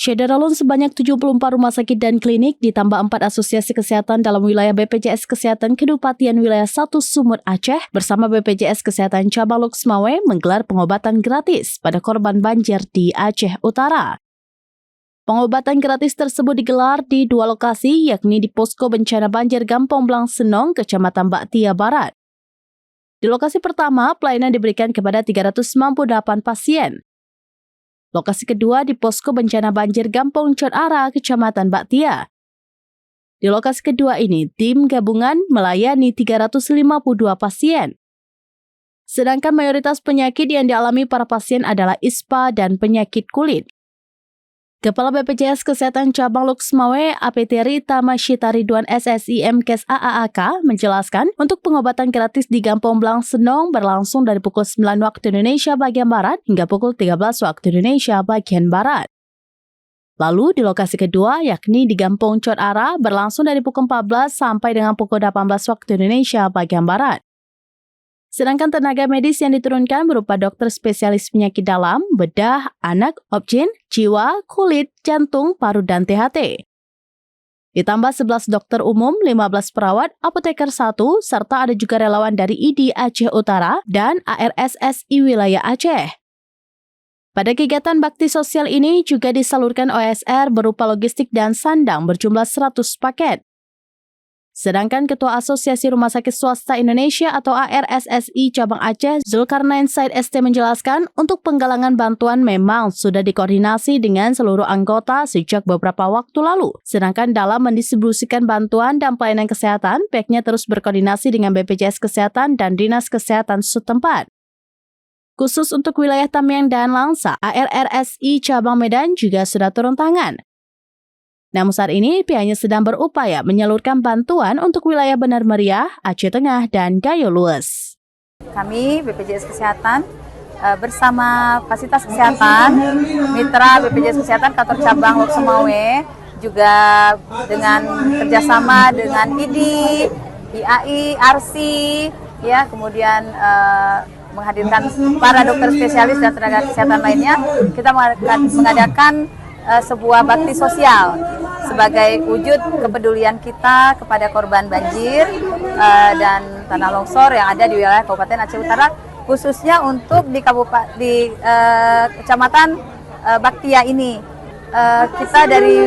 Syederalun sebanyak 74 rumah sakit dan klinik ditambah 4 asosiasi kesehatan dalam wilayah BPJS Kesehatan Kedupatian Wilayah 1 Sumut Aceh bersama BPJS Kesehatan Cabang Loksmawe menggelar pengobatan gratis pada korban banjir di Aceh Utara. Pengobatan gratis tersebut digelar di 2 lokasi, yakni di Posko Bencana Banjir Gampong Blang Senong, Kecamatan Baktia Barat. Di lokasi pertama, pelayanan diberikan kepada 398 pasien. Lokasi kedua di Posko Bencana Banjir Gampong Cot Ara, Kecamatan Baktia. Di lokasi kedua ini, tim gabungan melayani 352 pasien. Sedangkan mayoritas penyakit yang dialami para pasien adalah ISPA dan penyakit kulit. Kepala BPJS Kesehatan Cabang Loksmawe APT Rita Masyita Ridwan SSIM Kes AAAK menjelaskan untuk pengobatan gratis di Gampong Blang Senong berlangsung dari pukul 9 waktu Indonesia bagian Barat hingga pukul 13 waktu Indonesia bagian Barat. Lalu di lokasi kedua yakni di Gampong Cot Ara berlangsung dari pukul 14 sampai dengan pukul 18 waktu Indonesia bagian Barat. Sedangkan tenaga medis yang diturunkan berupa dokter spesialis penyakit dalam, bedah, anak, obgyn, jiwa, kulit, jantung, paru, dan THT. Ditambah 11 dokter umum, 15 perawat, apoteker 1, serta ada juga relawan dari ID Aceh Utara dan ARSSI Wilayah Aceh. Pada kegiatan bakti sosial ini juga disalurkan OSR berupa logistik dan sandang berjumlah 100 paket. Sedangkan Ketua Asosiasi Rumah Sakit Swasta Indonesia atau ARSSI Cabang Aceh, Zulkarnain Said ST menjelaskan untuk penggalangan bantuan memang sudah dikoordinasi dengan seluruh anggota sejak beberapa waktu lalu. Sedangkan dalam mendistribusikan bantuan dan pelayanan kesehatan, pihaknya terus berkoordinasi dengan BPJS Kesehatan dan Dinas Kesehatan setempat. Khusus untuk wilayah Tamiang dan Langsa, ARRSI Cabang Medan juga sudah turun tangan. Namun saat ini pihaknya sedang berupaya menyalurkan bantuan untuk wilayah Benar Meriah, Aceh Tengah, dan Gayo Lues. Kami BPJS Kesehatan bersama Fasilitas Kesehatan, Mitra BPJS Kesehatan Kantor Cabang Loksmawe, juga dengan kerjasama dengan IDI, IAI, ARSI, ya, kemudian menghadirkan para dokter spesialis dan tenaga kesehatan lainnya, kita mengadakan sebuah bakti sosial sebagai wujud kepedulian kita kepada korban banjir dan tanah longsor yang ada di wilayah Kabupaten Aceh Utara, khususnya untuk di Kecamatan Baktia ini. Kita dari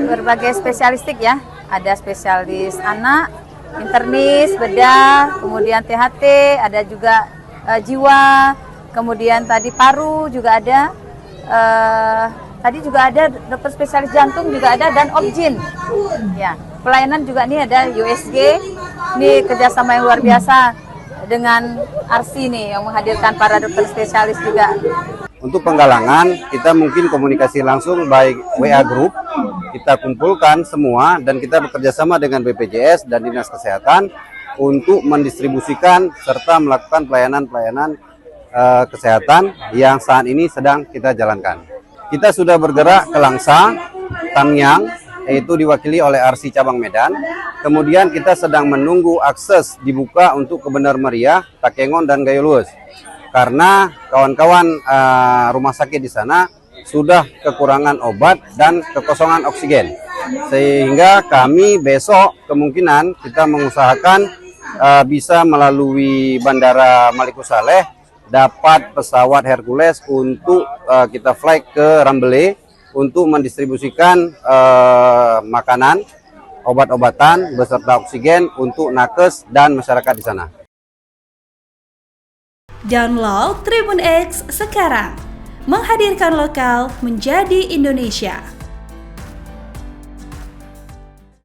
berbagai spesialistik, ya, ada spesialis anak, internis, bedah, kemudian THT, ada juga jiwa, kemudian tadi paru juga ada. Tadi juga ada dokter spesialis jantung juga ada, dan obgyn. Ya, pelayanan juga nih ada USG. Ini kerjasama yang luar biasa dengan ARSI nih yang menghadirkan para dokter spesialis juga. Untuk penggalangan kita mungkin komunikasi langsung baik WA Group, kita kumpulkan semua dan kita bekerjasama dengan BPJS dan Dinas Kesehatan untuk mendistribusikan serta melakukan pelayanan-pelayanan kesehatan yang saat ini sedang kita jalankan. Kita sudah bergerak ke Langsa, Tamiang, yaitu diwakili oleh ARSI Cabang Medan. Kemudian kita sedang menunggu akses dibuka untuk ke Benar Meriah, Takengon, dan Gayo Lues. Karena kawan-kawan rumah sakit di sana sudah kekurangan obat dan kekosongan oksigen. Sehingga kami besok kemungkinan kita mengusahakan bisa melalui Bandara Maliku Saleh dapat pesawat Hercules untuk kita flight ke Rambele untuk mendistribusikan makanan, obat-obatan beserta oksigen untuk nakes dan masyarakat di sana. Download Tribun X sekarang, menghadirkan lokal menjadi Indonesia.